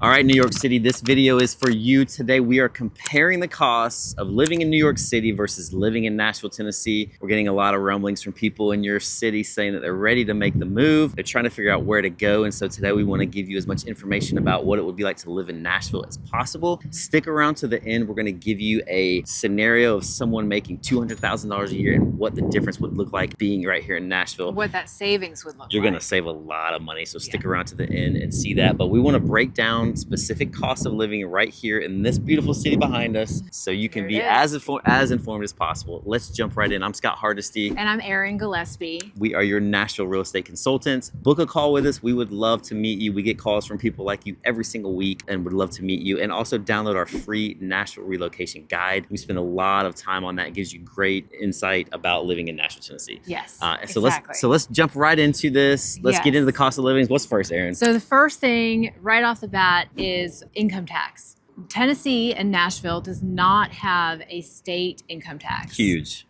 All right, New York City, this video is for you. Today we are comparing the costs of living in New York City versus living in Nashville, Tennessee. We're getting a lot of rumblings from people in your city saying that they're ready to make the move. They're trying to figure out where to go. And so today we want to give you as much information about what it would be like to live in Nashville as possible. Stick around to the end. We're going to give you a scenario of someone making $200,000 a year and what the difference would look like being right here in Nashville. What that savings would look like. You're going to save a lot of money. So stick around to the end and see that. But we want to break down specific costs of living right here in this beautiful city behind us so you can be as informed as possible. Let's jump right in. I'm Scott Hardesty. And I'm Erin Gillespie. We are your Nashville real estate consultants. Book a call with us. We would love to meet you. We get calls from people like you every single week and would love to meet you. And also download our free Nashville relocation guide. We spend a lot of time on that. It gives you great insight about living in Nashville, Tennessee. Yes, exactly. Let's jump right into this. Let's get into the cost of living. What's first, Erin? So the first thing right off the bat is income tax. Tennessee and Nashville does not have a state income tax. Huge.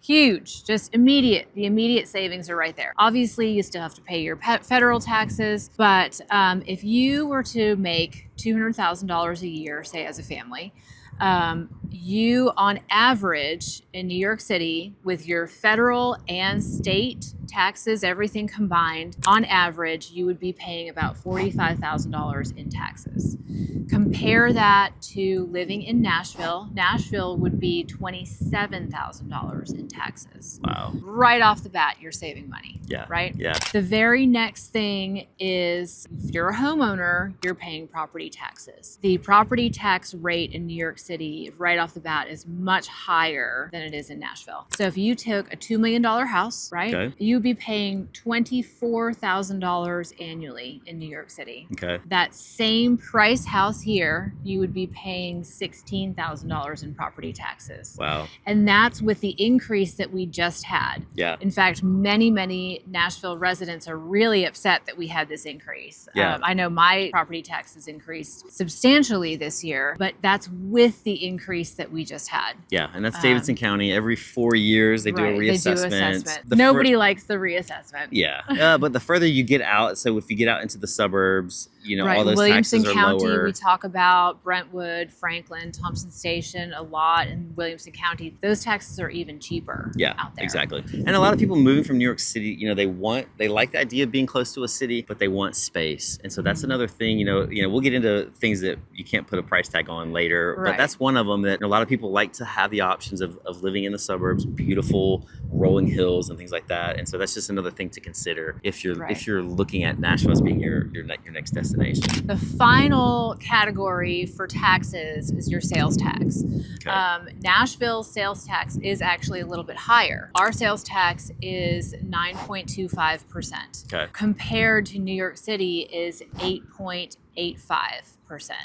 Just immediate. The immediate savings are right there. Obviously, you still have to pay your federal taxes, but if you were to make $200,000 a year, say as a family, you on average in New York City with your federal and state taxes, everything combined, on average, you would be paying about $45,000 in taxes. Compare that to living in Nashville. Nashville would be $27,000 in taxes. Wow. Right off the bat, you're saving money. Yeah. Right? Yeah. The very next thing is if you're a homeowner, you're paying property taxes. The property tax rate in New York City right off the bat is much higher than it is in Nashville. So if you took a $2 million house, right? Okay. You'd be paying $24,000 annually in New York City. Okay. That same price house here, you would be paying $16,000 in property taxes. Wow. And that's with the increase that we just had. Yeah. In fact, many Nashville residents are really upset that we had this increase. Yeah. I know my property taxes increased substantially this year, but that's with the increase that we just had. Yeah, and that's Davidson County. Every 4 years they do a reassessment. They do assessment. Nobody likes the reassessment. Yeah, but the further you get out, so if you get out into the suburbs, you know, all those Williamson taxes are County, lower. we talk about Brentwood, Franklin, Thompson Station a lot in Williamson County. Those taxes are even cheaper out there. Exactly. And a lot of people moving from New York City, you know, they like the idea of being close to a city, but they want space. And so that's another thing, you know, we'll get into things that you can't put a price tag on later, but that's one of them that a lot of people like to have the options of living in the suburbs, beautiful rolling hills and things like that. And so that's just another thing to consider if you're looking at Nashville as being your next destination. The final category for taxes is your sales tax. Okay. Nashville's sales tax is actually a little bit higher. Our sales tax is 9.25%. Okay. Compared to New York City is 8.85%.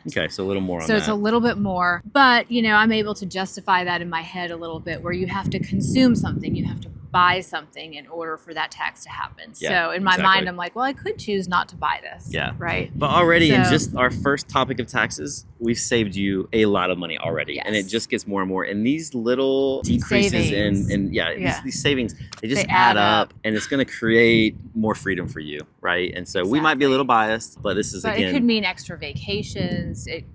Okay, so a little more on that. So it's a little bit more, but you know, I'm able to justify that in my head a little bit where you have to consume something, you have to buy something in order for that tax to happen. So in my mind, I'm like, well, I could choose not to buy this. Yeah. Right. But already in just our first topic of taxes, we've saved you a lot of money already. Yes. And it just gets more and more. And these little decreases these savings, they just add up and it's going to create more freedom for you. Right. And so we might be a little biased, but this is again. It could mean extra vacations. It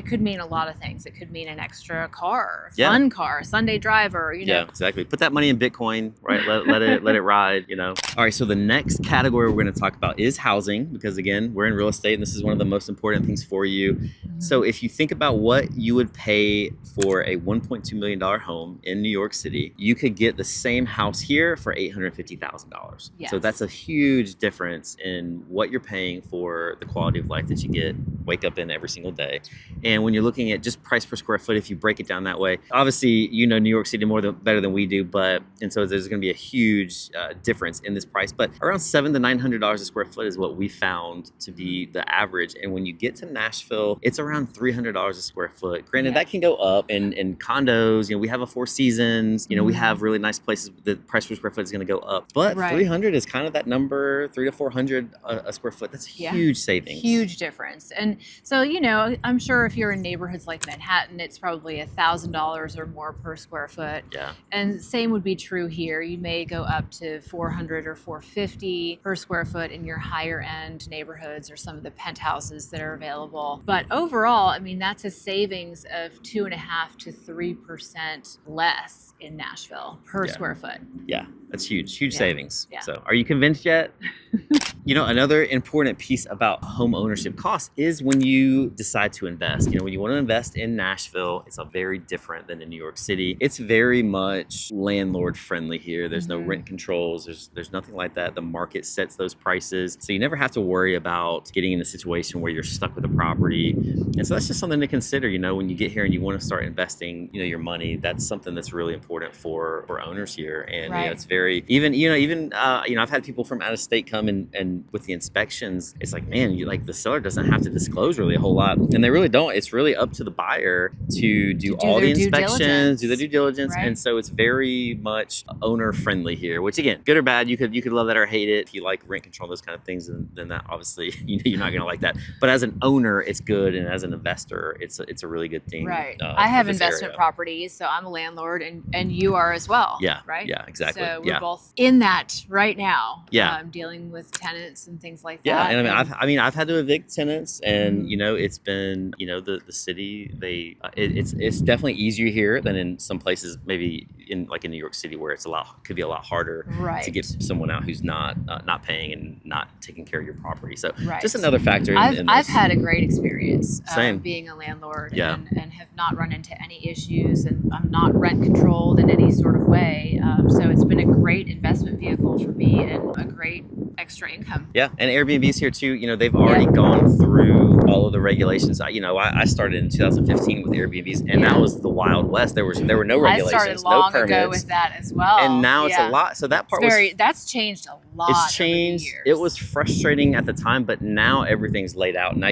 could mean a lot of things. It could mean an extra car, fun car, Sunday driver, you know. Yeah, exactly. Put that money in Bitcoin, right? Let it ride, you know. All right, so the next category we're going to talk about is housing, because again, we're in real estate and this is one of the most important things for you. Mm-hmm. So if you think about what you would pay for a $1.2 million home in New York City, you could get the same house here for $850,000. Yes. So that's a huge difference in what you're paying for the quality of life that you get, wake up in every single day. And when you're looking at just price per square foot, if you break it down that way, obviously, you know New York City better than we do, and so there's going to be a huge difference in this price. But around $700 to $900 a square foot is what we found to be the average. And when you get to Nashville, it's around $300 a square foot. Granted, that can go up. And in condos, you know, we have a Four Seasons. You know, we have really nice places. The price per square foot is going to go up. But 300 is kind of that number, 300 to 400 a square foot. That's a huge savings. Huge difference. And So, I'm sure if you're in neighborhoods like Manhattan, it's probably $1,000 or more per square foot. Yeah. And same would be true here. You may go up to 400 or 450 per square foot in your higher end neighborhoods or some of the penthouses that are available. But overall, I mean, that's a savings of 2.5 to 3% less in Nashville per square foot. Yeah, that's huge savings. Yeah. So are you convinced yet? Another important piece about home ownership costs is when you decide to invest. When you want to invest in Nashville, it's a very different than in New York City. It's very much landlord friendly here. There's no rent controls. There's nothing like that. The market sets those prices. So you never have to worry about getting in a situation where you're stuck with a property. And so that's just something to consider, when you get here and you want to start investing, your money. That's something that's really important for owners here. And it's very, I've had people from out of state come and with the inspections, it's like, man, the seller doesn't have to disclose really a whole lot. And they really don't. It's really up to the buyer to do all the inspections, do the due diligence. Right. And so it's very much owner friendly here, which again, good or bad, you could love that or hate it. If you like rent control, those kind of things, then that obviously, you're not going to like that. But as an owner, it's good. And as an investor, it's a really good thing. Right. I have investment properties, so I'm a landlord and you are as well. Yeah. Right. Yeah, exactly. So we're both in that right now. Yeah. Dealing with tenants and things like yeah, that. And I've had to evict tenants, and it's been the city. It's definitely easier here than in some places, maybe in New York City, where could be a lot harder to get someone out who's not paying and not taking care of your property. So just another factor. I've had a great experience Same. being a landlord Yeah. and have not run into any issues, and I'm not rent controlled in any sort of way. So it's been a great investment vehicle for me and a great extra income. Yeah, and Airbnbs here too. They've already gone through all of the regulations. I started in 2015 with Airbnbs, and that was the Wild West. There were no regulations, I started long no permits. ago with that as well, and now it's a lot. So that part that's changed a lot. It's changed. Over the years. It was frustrating at the time, but now everything's laid out. Now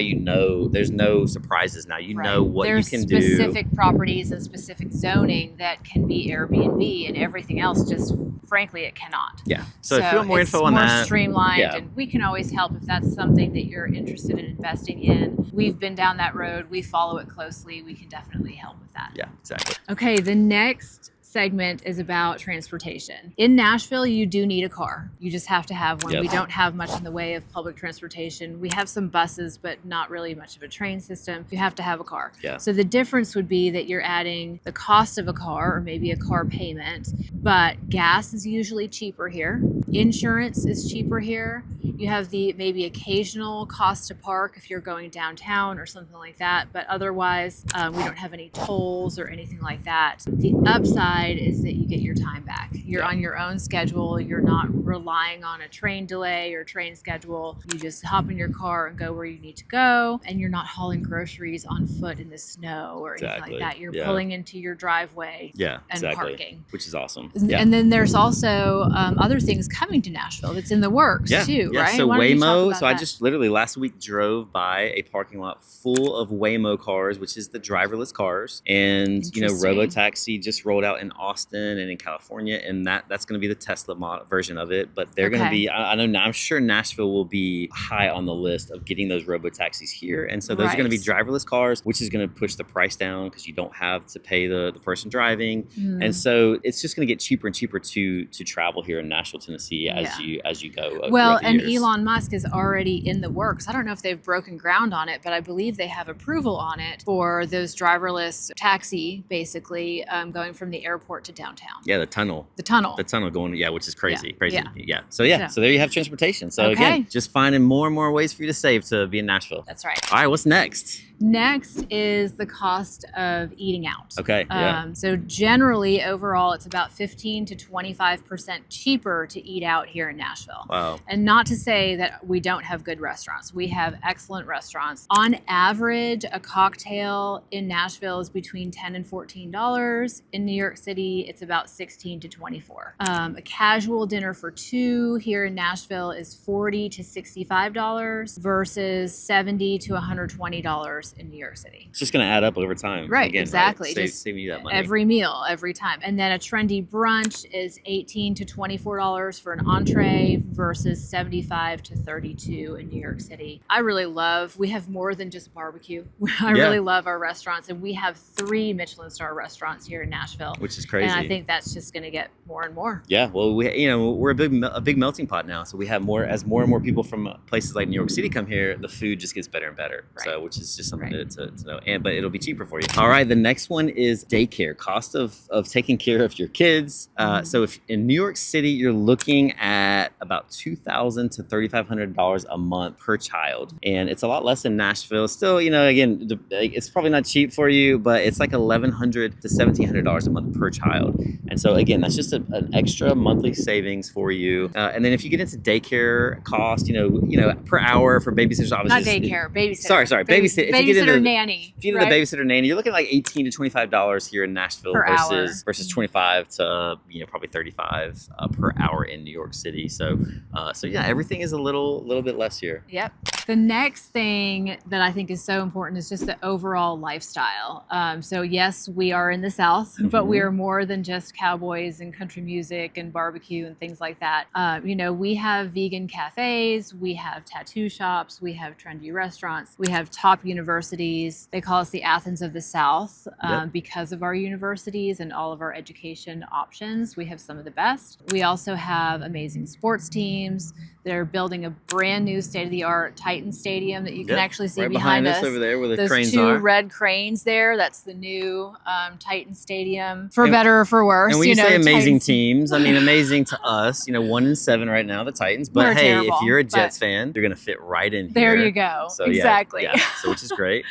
there's no surprises. Now know what you can do. There's specific properties and specific zoning that can be Airbnb, and everything else just, frankly, it cannot. Yeah. So if you want more info on that, that, more streamlined, and we can always help if that's something that you're interested in investing in. We've been down that road. We follow it closely. We can definitely help with that. Yeah, exactly. Okay, the next segment is about transportation. In Nashville, you do need a car. You just have to have one. Yep. We don't have much in the way of public transportation. We have some buses, but not really much of a train system. You have to have a car. Yeah. So the difference would be that you're adding the cost of a car or maybe a car payment, but gas is usually cheaper here. Insurance is cheaper here. You have the maybe occasional cost to park if you're going downtown or something like that, but otherwise we don't have any tolls or anything like that. The upside is that you get your time back. You're on your own schedule. You're not relying on a train delay or train schedule. You just hop in your car and go where you need to go, and you're not hauling groceries on foot in the snow or anything like that. You're pulling into your driveway and parking. Which is awesome. And then there's also other things coming to Nashville that's in the works too, right? So Waymo, I just literally last week drove by a parking lot full of Waymo cars, which is the driverless cars. And, Robotaxi just rolled out in Austin and in California, and that's going to be the Tesla version of it. But they're going to be, I'm sure Nashville will be high on the list of getting those Robotaxis here. And so those are going to be driverless cars, which is going to push the price down because you don't have to pay the person driving. And so it's just going to get cheaper and cheaper to travel here in Nashville, Tennessee as you go. Well, and Elon Musk is already in the works. I don't know if they've broken ground on it, but I believe they have approval on it for those driverless taxi, basically going from the airport to downtown. Yeah, the tunnel going, which is crazy. So there you have transportation. So again, just finding more and more ways for you to save to be in Nashville. That's right. All right, what's next? Next is the cost of eating out. Okay. So generally, overall, it's about 15 to 25% cheaper to eat out here in Nashville. Wow. And not to say that we don't have good restaurants. We have excellent restaurants. On average, a cocktail in Nashville is between $10 and $14. In New York City, it's about $16 to $24. A casual dinner for two here in Nashville is $40 to $65 versus $70 to $120 $20 in New York City. It's just going to add up over time. Right, Again, exactly. Right? Just saving you that money. Every meal, every time. And then a trendy brunch is $18 to $24 for an entree versus $75 to $32 in New York City. We have more than just barbecue. I really love our restaurants, and we have 3 Michelin star restaurants here in Nashville, which is crazy. And I think that's just going to get more and more. Yeah, well, we're a big melting pot now, so we have more and more people from places like New York City come here. The food just gets better and better, right. So which is just something to know. But it'll be cheaper for you. All right, the next one is daycare. Cost of taking care of your kids. So if in New York City, you're looking at about $2,000 to $3,500 a month per child, and it's a lot less in Nashville. Still, again, it's probably not cheap for you, but it's like $1,100 to $1,700 a month per child. And so again, that's just an extra monthly savings for you. And then if you get into daycare cost, per hour for babysitters, obviously. Not daycare, babysitter. Sorry, babysitter. Babysitter nanny. If you get into the babysitter nanny, you're looking at like $18 to $25 here in Nashville versus 25 to probably 35 per hour in New York City. So yeah, everything is a little bit less here. Yep. The next thing that I think is so important is just the overall lifestyle. So yes, we are in the South, but we are more than just cowboys and country music and barbecue and things like that. We have vegan cafes, we have tattoo shops, we have trendy restaurants, we have top universities. They call us the Athens of the South because of our universities and all of our education options. We have some of the best. We also have amazing sports teams. They're building a brand new state-of-the-art Titan Stadium that you can actually see behind us over there where the Those cranes 2 are. red cranes there. That's the new Titan Stadium, for better or for worse. And when you say amazing teams, I mean amazing to us. 1-7 right now, the Titans. But hey, terrible, if you're a Jets fan, you're going to fit right in here. There you go. So, exactly. Yeah, so which is great.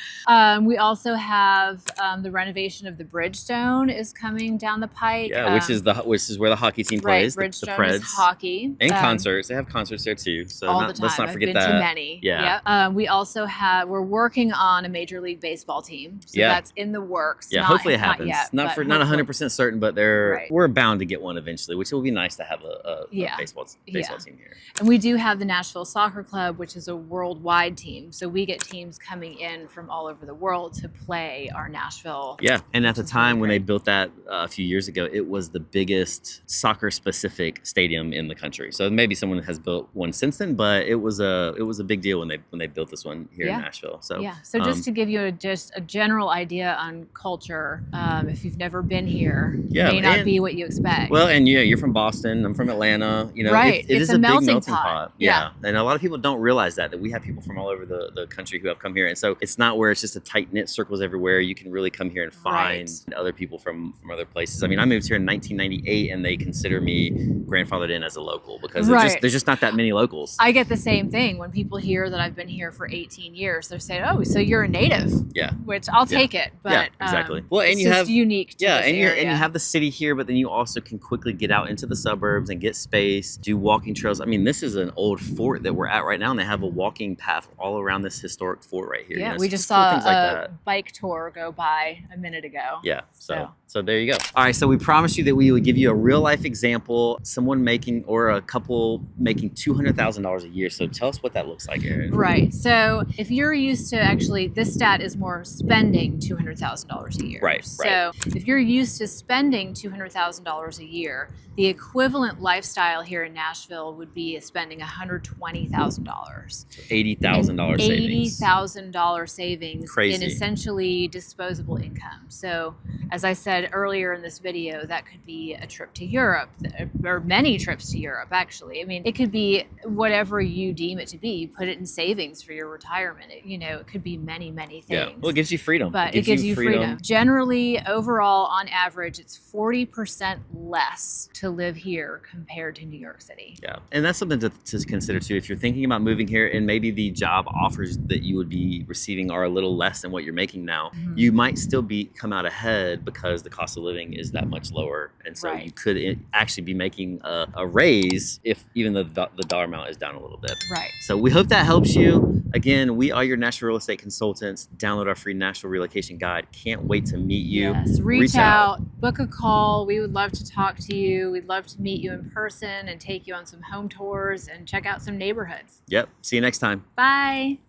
We also have the renovation of the Bridgestone is coming down the pike. Yeah, which is where the hockey team plays. Bridgestone the Preds. is hockey And concerts. They have concerts there too. So all the time. let's not forget I've been that. to many. Yeah. Yep. We also we're working on a Major League Baseball team. So that's in the works. Yeah, hopefully it happens. Not yet, Not 100% certain, but we're bound to get one eventually, which will be nice to have a baseball team here. And we do have the Nashville Soccer Club, which is a worldwide team. So we get teams coming in from all over the world to play our Nashville. Yeah, and at the time when they built that a few years ago, it was the biggest soccer-specific stadium in the country. So maybe someone has built one since then, but it was a big deal when they built this one here in Nashville. So So just to give you just a general idea on culture, if you've never been here, it may not be what you expect. Well, and you're from Boston. I'm from Atlanta. Right. It is a big melting pot. Yeah. And a lot of people don't realize that we have people from all over the country who have come here. And so it's not where it's just a tight-knit circles everywhere. You can really come here and find other people from other places. I mean, I moved here in 1998, and they consider me grandfathered in as a local because there's just not that many locals. I get the same thing when people hear that I've been here for 18 years. They're saying, "Oh, so you're a native?" Yeah. Which I'll take it. But exactly. Well, and it's you have unique. To this area. And you have the city here, but then you also can quickly get out into the suburbs and get space, do walking trails. I mean, this is an old fort that we're at right now, and they have a walking path all around this historic fort right here. Yeah, we just saw a bike tour go by a minute ago. Yeah. So there you go. All right. So we promised you that we would give you a real life example, someone making or a couple making $200,000 a year. So tell us what that looks like, Erin. Right. So if you're used to this stat is more spending $200,000 a year. Right. So if you're used to spending $200,000 a year, the equivalent lifestyle here in Nashville would be spending $120,000. $80,000 savings. $80,000 savings Crazy. in essentially disposable income. So as I said earlier in this video, that could be a trip to Europe, or many trips to Europe, actually. I mean, it could be whatever you deem it to be. You put it in savings for your retirement. It could be many, many things. Yeah. Well, it gives you freedom. But it gives you freedom. Generally, overall, on average, it's 40% less to live here compared to New York City. Yeah. And that's something to consider too. If you're thinking about moving here and maybe the job offers that you would be receiving are a little less than what you're making now, you might still come out ahead because the cost of living is that much lower. And so you could actually be making a raise if even the dollar amount is down a little bit. Right. So we hope that helps you. Again, we are your Nashville real estate consultants. Download our free Nashville relocation guide. Can't wait to meet you. Yes, reach out, book a call. We would love to talk to you. We'd love to meet you in person and take you on some home tours and check out some neighborhoods. Yep. See you next time. Bye.